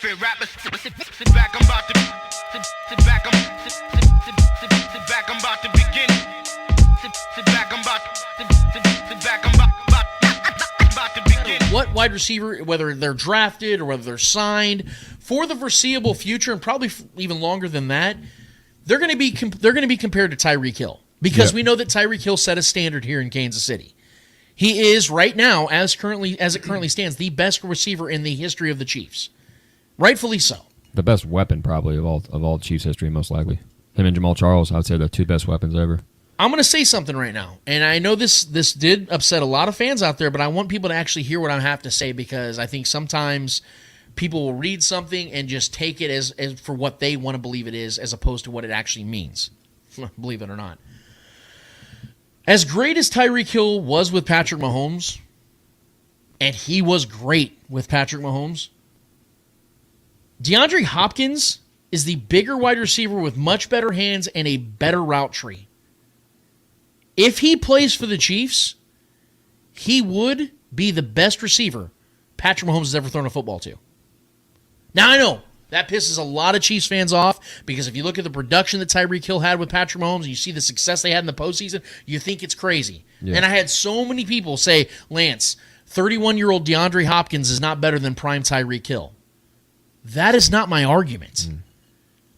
Sit back, I'm about to sit back, sit back, I'm about to begin. Sit back, I'm about to begin. What wide receiver, whether they're drafted or whether they're signed for the foreseeable future, and probably even longer than that, they're going to be compared to Tyreek Hill because we know that Tyreek Hill set a standard here in Kansas City. He is right now, as it currently stands, the best receiver in the history of the Chiefs. Rightfully so. The best weapon, probably, of all Chiefs history, most likely. Him and Jamal Charles, I would say they're the two best weapons ever. I'm going to say something right now, and I know this did upset a lot of fans out there, but I want people to actually hear what I have to say because I think sometimes people will read something and just take it as for what they want to believe it is as opposed to what it actually means, believe it or not. As great as Tyreek Hill was with Patrick Mahomes, and he was great with Patrick Mahomes, DeAndre Hopkins is the bigger wide receiver with much better hands and a better route tree. If he plays for the Chiefs, he would be the best receiver Patrick Mahomes has ever thrown a football to. Now, I know that pisses a lot of Chiefs fans off because if you look at the production that Tyreek Hill had with Patrick Mahomes and you see the success they had in the postseason, you think it's crazy. Yeah. And I had so many people say, Lance, 31-year-old DeAndre Hopkins is not better than prime Tyreek Hill. That is not my argument.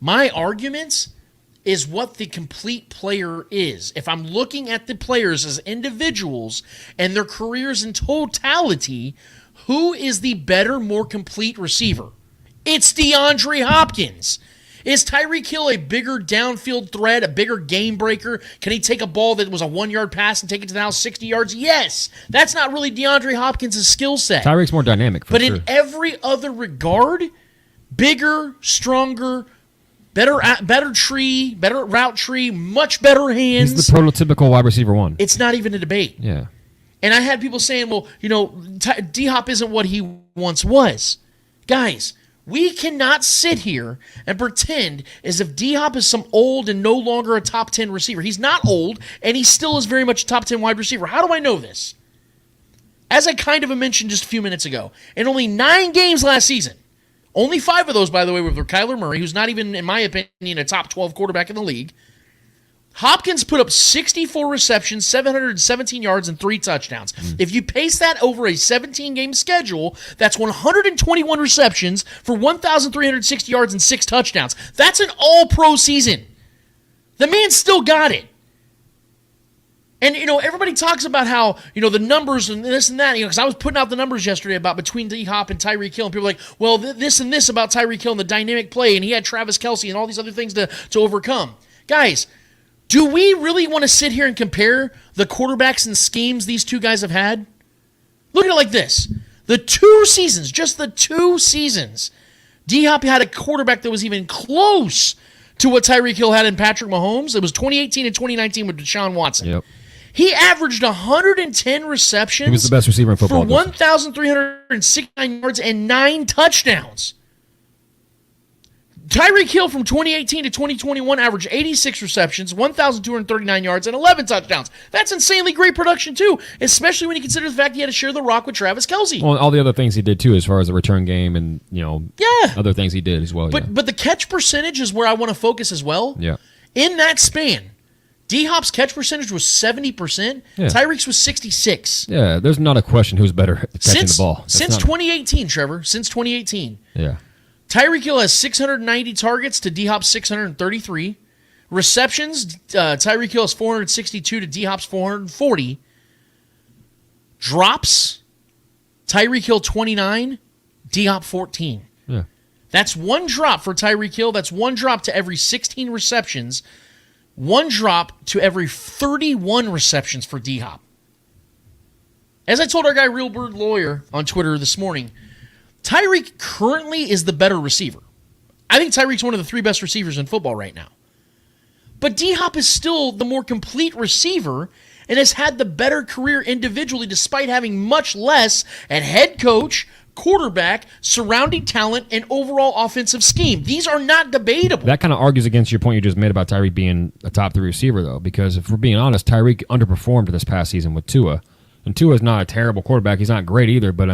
My argument is what the complete player is. If I'm looking at the players as individuals and their careers in totality, who is the better, more complete receiver? It's DeAndre Hopkins. Is Tyreek Hill a bigger downfield threat, a bigger game breaker? Can he take a ball that was a 1-yard pass and take it to the house 60 yards? Yes. That's not really DeAndre Hopkins' skill set. Tyreek's more dynamic, for sure. But in every other regard, bigger, stronger, better tree, better route tree, much better hands. He's the prototypical wide receiver one. It's not even a debate. Yeah. And I had people saying, well, DHop isn't what he once was. Guys, we cannot sit here and pretend as if DHop is some old and no longer a top 10 receiver. He's not old, and he still is very much a top 10 wide receiver. How do I know this? As I kind of mentioned just a few minutes ago, in only 9 games last season, only 5 of those, by the way, were Kyler Murray, who's not even, in my opinion, a top 12 quarterback in the league. Hopkins put up 64 receptions, 717 yards, and 3 touchdowns. If you pace that over a 17-game schedule, that's 121 receptions for 1,360 yards and 6 touchdowns. That's an all-pro season. The man still got it. And, everybody talks about how, the numbers and this and that, because I was putting out the numbers yesterday about between DHop and Tyreek Hill, and people were like, well, this and this about Tyreek Hill and the dynamic play, and he had Travis Kelce and all these other things to overcome. Guys, do we really want to sit here and compare the quarterbacks and schemes these two guys have had? Look at it like this. The 2 seasons, just the 2 seasons, DHop had a quarterback that was even close to what Tyreek Hill had in Patrick Mahomes. It was 2018 and 2019 with Deshaun Watson. Yep. He averaged 110 receptions. He was the best receiver in football. For 1,369 yards and 9 touchdowns. Tyreek Hill from 2018 to 2021 averaged 86 receptions, 1,239 yards, and 11 touchdowns. That's insanely great production, too, especially when you consider the fact he had to share the rock with Travis Kelce. Well, all the other things he did, too, as far as the return game and, other things he did as well. But the catch percentage is where I want to focus as well. Yeah. In that span, D-Hop's catch percentage was 70%. Yeah. Tyreek's was 66%. Yeah, there's not a question who's better at catching the ball. Since 2018, Trevor. Since 2018. Yeah. Tyreek Hill has 690 targets to D-Hop's 633. Receptions, Tyreek Hill has 462 to D-Hop's 440. Drops, Tyreek Hill 29, D-Hop 14. Yeah. That's 1 drop for Tyreek Hill. That's 1 drop to every 16 receptions. 1 drop to every 31 receptions for D-Hop. As I told our guy Real Bird Lawyer on Twitter this morning, Tyreek currently is the better receiver. I think Tyreek's one of the 3 best receivers in football right now. But D-Hop is still the more complete receiver and has had the better career individually despite having much less at head coach, quarterback, surrounding talent, and overall offensive scheme. These are not debatable. That kind of argues against your point you just made about Tyreek being a top 3 receiver, though, because if we're being honest, Tyreek underperformed this past season with Tua. And Tua's not a terrible quarterback. He's not great either, but,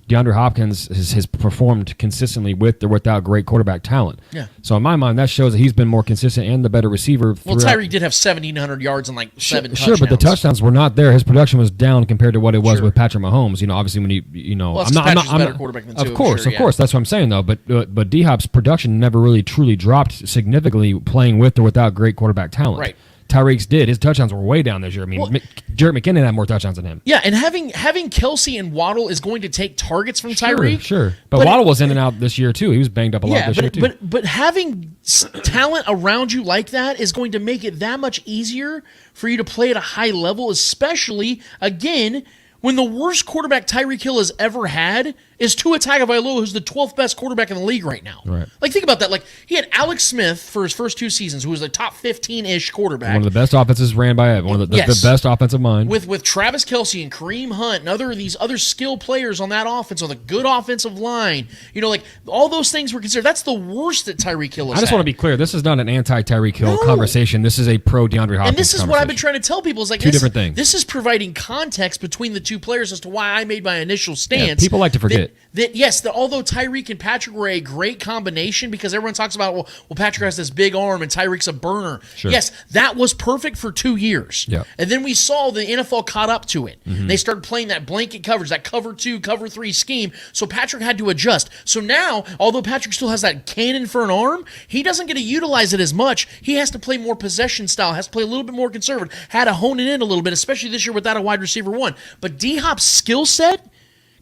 DeAndre Hopkins has performed consistently with or without great quarterback talent. Yeah. So in my mind, that shows that he's been more consistent and the better receiver. Well, Tyreek did have 1,700 yards and like 7 touchdowns. Sure, but the touchdowns were not there. His production was down compared to what it was with Patrick Mahomes. Obviously when well, Patrick's a better quarterback than Of course. That's what I'm saying though. But D-Hop's production never really truly dropped significantly playing with or without great quarterback talent. Right. Tyreek's did. His touchdowns were way down this year. I mean, Jarrett McKinnon had more touchdowns than him. Yeah, and having Kelsey and Waddle is going to take targets from Tyreek. Sure. But Waddle was in and out this year, too. He was banged up a lot this year, too. But having talent around you like that is going to make it that much easier for you to play at a high level, especially, again, when the worst quarterback Tyreek Hill has ever had is Tua Tagovailoa, who's the 12th best quarterback in the league right now. Right. Like, think about that. Like, he had Alex Smith for his first 2 seasons, who was a top 15-ish quarterback. One of the best offenses ran by ever. One of the best offensive minds. With Travis Kelce and Kareem Hunt and these other skill players on that offense, on the good offensive line. Like, all those things were considered. That's the worst that Tyreek Hill has I just want to be clear. This is not an anti-Tyreek Hill conversation. This is a pro-DeAndre Hopkins And this is what I've been trying to tell people. Is like two different things. This is providing context between the two players as to why I made my initial stance. People like to forget. That although Tyreek and Patrick were a great combination, because everyone talks about, well, Patrick has this big arm and Tyreek's a burner. Sure. Yes, that was perfect for 2 years. Yeah. And then we saw the NFL caught up to it. They started playing that blanket coverage, that cover 2, cover 3 scheme, so Patrick had to adjust. So now, although Patrick still has that cannon for an arm, he doesn't get to utilize it as much. He has to play more possession style, has to play a little bit more conservative, had to hone it in a little bit, especially this year without a wide receiver 1. But D-Hop's skill set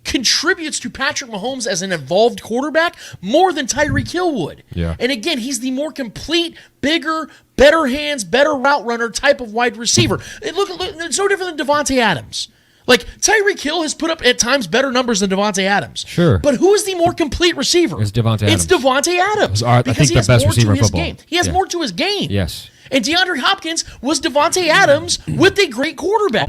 contributes to Patrick Mahomes as an evolved quarterback more than Tyreek Hill would. Yeah. And again, he's the more complete, bigger, better hands, better route runner type of wide receiver. Look, it's no different than Devontae Adams. Like, Tyreek Hill has put up at times better numbers than Devontae Adams. Sure. But who is the more complete receiver? It's Devontae Adams. It's Devontae Adams. I think the best receiver in football. Game. He has more to his game. Yes. And DeAndre Hopkins was Devontae Adams with a great quarterback.